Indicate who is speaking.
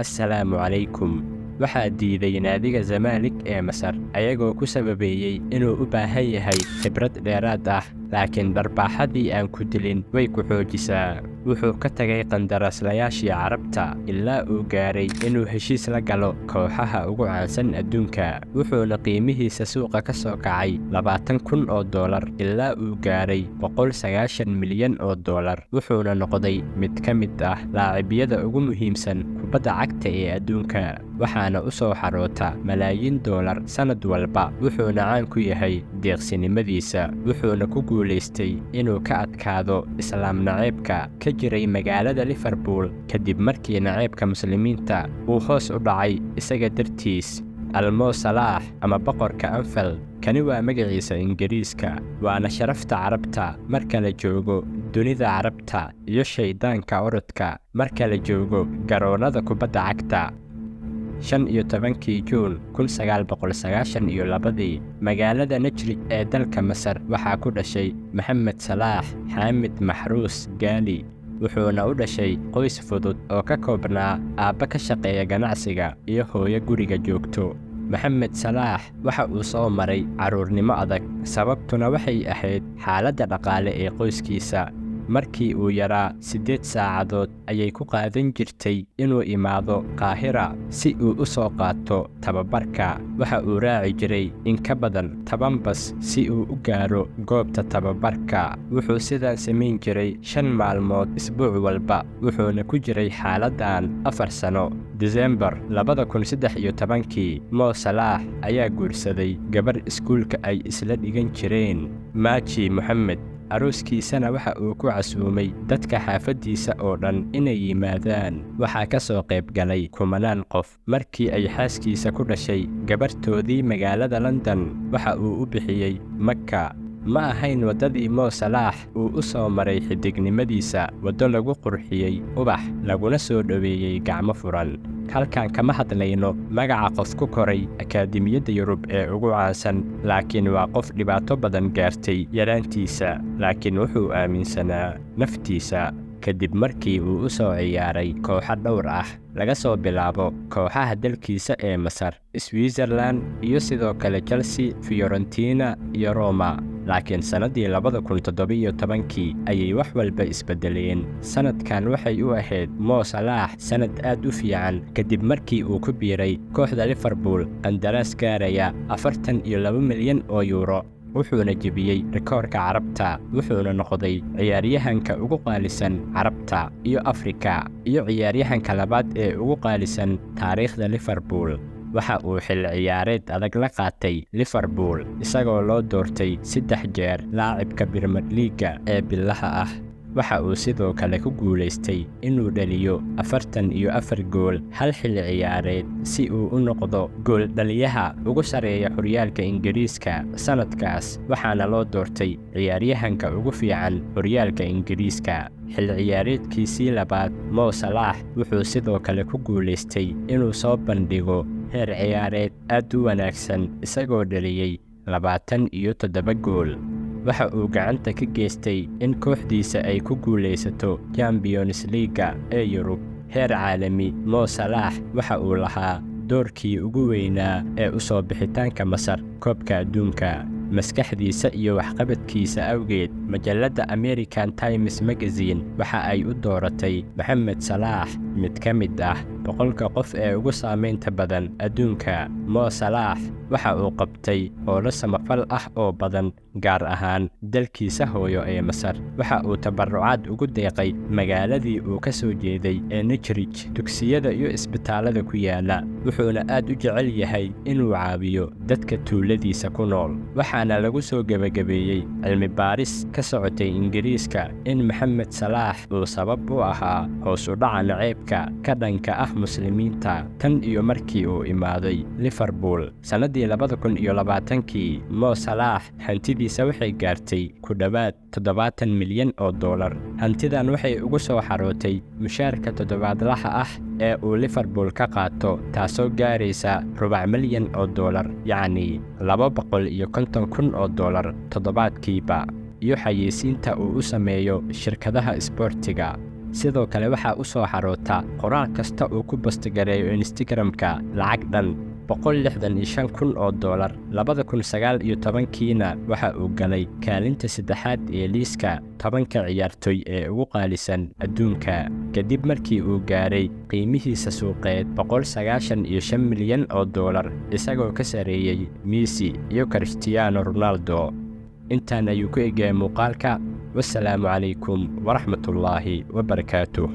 Speaker 1: assalaamu calaykum. Waxaa diiday naadiga Zamalek ee Masar ayagoo ku sababeeyey inuu u baahan yahay khibrad dheeraad ah, laakiin dharbaaxadii aan ku dilin way ku xoojisaa. Wuxuu ka tagay qandaraaslayaashii Carabta ilaa uu gaaray inuu heshiis la galo kooxaha ugu caansan adduunka, wuxuuna qiimihiisa suuqa ka soo kacay $20,000 ilaa uu gaaray $190 milyan. Wuxuuna noqday mid ka mid ah laacibyada ugu muhiimsan kubadda cagta ee adduunka, waxaana u soo xaroota malaayiin dollar sanad walba. Wuxuuna caan ku yahay deeqsinimadiisa, wuxuuna ku guulaystay inuu ka adkaado islaam naceebka ka jiray magaalada Liverpool kadib markii naceebka muslimiinta uu hoos u dhacay isaga dartiis. Mo Salah ama boqorka Anfield, kani waa magaciisa Ingiriiska, waana sharafta Carabta marka la joogo dunida Carabta iyo shaydaanka orodka marka la joogo garoonada kubadda cagta. 15 Juun 1992 magaalada Najrid ee dalka Masar waxaa ku dhashay Mohamed Salah Xaamid Maxruus Gaali, wuxuuna u dhashay qoys fudud oo ka koobnaa aabba ka shaqeeya ganacsiga iyo hooyo guriga joogto. Mohamed Salah waxa uu soo maray carruurnimo adag, sababtuna waxay ahayd xaaladda dhaqaale ee qoyskiisa. Markii uu yaraa 8 saacadood ayay ku qaadan jirtay inuu imaado Qaahira si uu u soo qaato tababarka. Waxa uu raaci jiray in ka badan 10 bas si uu u gaaro goobta tababarka. Wuxuu sidan samayn jiray 5 maalmood isbuuc walba, wuxuuna ku jiray xaaladdan 4 sano. December 2013 Mo Salah ayaa guursaday gabar iskuulka ay isla dhigan jireen, Maaji Mohamed. Arooskiisana waxa uu ku casuumay dadka xaafadiisa oo dhan inay yimaadaan. Waxaa ka soo qayb galay kumanaan qof. Markii ay xaaskiisa ku dhashay gabartoodii magaalada London, waxa uu u bixiyey Makka. Ma ahayn waddadii Mo Salah uu u soo maray xidignimadiisa, waddo lagu qurxiyey ubax laguna soo dhoweeyey gacmo furan. Halkaan kama hadlayno magaca qof ku koray akaademiyadda Yurub ee ugu caansan, laakiin waa qof dhibaato badan gaartay yaraantiisa, laakiin wuxuu aaminsanaa naftiisa. Kadib markii uu u soo ciyaaray kooxo dhowr ah, laga soo bilaabo kooxaha dalkiisa ee Masar, Switzerland iyo sidoo kale Chelsea, Fiorentina iyo Roma. Laakiin sanadii 2017 ayay wax walba isbedeleen. Sanadkan waxay u ahayd Mo Salah sanad aad u fiican kadib markii uu ku biiray kooxda Liverpool qandaraas gaaraya €42 milyan, wuxuuna jebiyey rikoorka Carabta, wuxuuna noqday ciyaaryahanka ugu qaalisan Carabta iyo Afrika iyo ciyaaryahanka labaad ee ugu qaalisan taariikhda Liverpool. Waxa uu xil ciyaareed adag la qaatay Liverpool, isagoo loo doortay 3 jeer laacibka Premier League ee bilaha ah. Waxa uu sidoo kale ku guulaystay inuu dhaliyo 44 gool hal xilli ciyaareed si uu u noqdo gool dhaliyaha ugu sareeya horyaalka Ingiriiska sanadkaas, waxaana loo doortay ciyaaryahanka ugu fiican horyaalka Ingiriiska. Xilli ciyaareedkiisii labaad, Mo Salah wuxuu sidoo kale ku guulaystay inuu soo bandhigo heer ciyaareed aad u wanaagsan, isagoo dhaliyey 27 gool. Waxa uu gacanta ka geystay in kooxdiisa ay ku guulaysato Champions League ee Yurub. Heer caalami, Mo Salah waxa uu lahaa doorkii ugu weynaa ee u soo bixitaanka Masar koobka adduunka. Maskaxdiisa iyo waxqabadkiisa awgeed, majalladda American Times Magazine waxa ay u dooratay Mohamed Salah mid ka mid ah 100 qof ee ugu saamaynta badan adduunka. Mo Salah waxa uu qabtay howlo samafal ah oo badan, gaar ahaan dalkiisa hooyo ee Masar. Waxa uu tabarucaad ugu deeqay magaaladii uu ka soo jeeday ee Najrid, dugsiyada iyo isbitaalada ku yaala. Wuxuuna aad u jecel yahay inuu caawiyo dadka tuuladiisa ku nool. Waxaana lagu soo gabagabeeyey cilmi baaris ka socotay Ingiriiska in Mohamed Salah uu sabab u ahaa hoos u dhaca naceebka ka dhanka ah muslimiinta tan iyo markii uu imaaday Liverpool. Sanadii 2020 Mo Salah hantidiisa waxay gaartay ku dhawaad $70 milyan. Hantidan waxay ugu soo xarootay mushaarka toddobaadlaha ah ee uu Liverpool ka qaato, taasoo gaaraysa $250 milyan, yacni $250,000 toddobaadkiiba, iyo xayeysiinta uu u sameeyo shirkadaha isboortiga. sidoo kale waxaa u soo xaroota qoraal kasta uu ku bastagareeyo Instagram-ka lacag dhan $165,000. 2019kiina waxa uu galay kaalinta saddexaad ee liiska 10 ciyaartoy ee ugu qaalisan adduunka kadib markii uu gaaray qiimihiisa suuqeed $195 milyan, isagoo ka sareeyay Messi iyo Cristiano Ronaldo. intaan ayuu ku egyahay muuqaalka. wassalaamu calaykum waraxmatullaahi wabarakaatuh.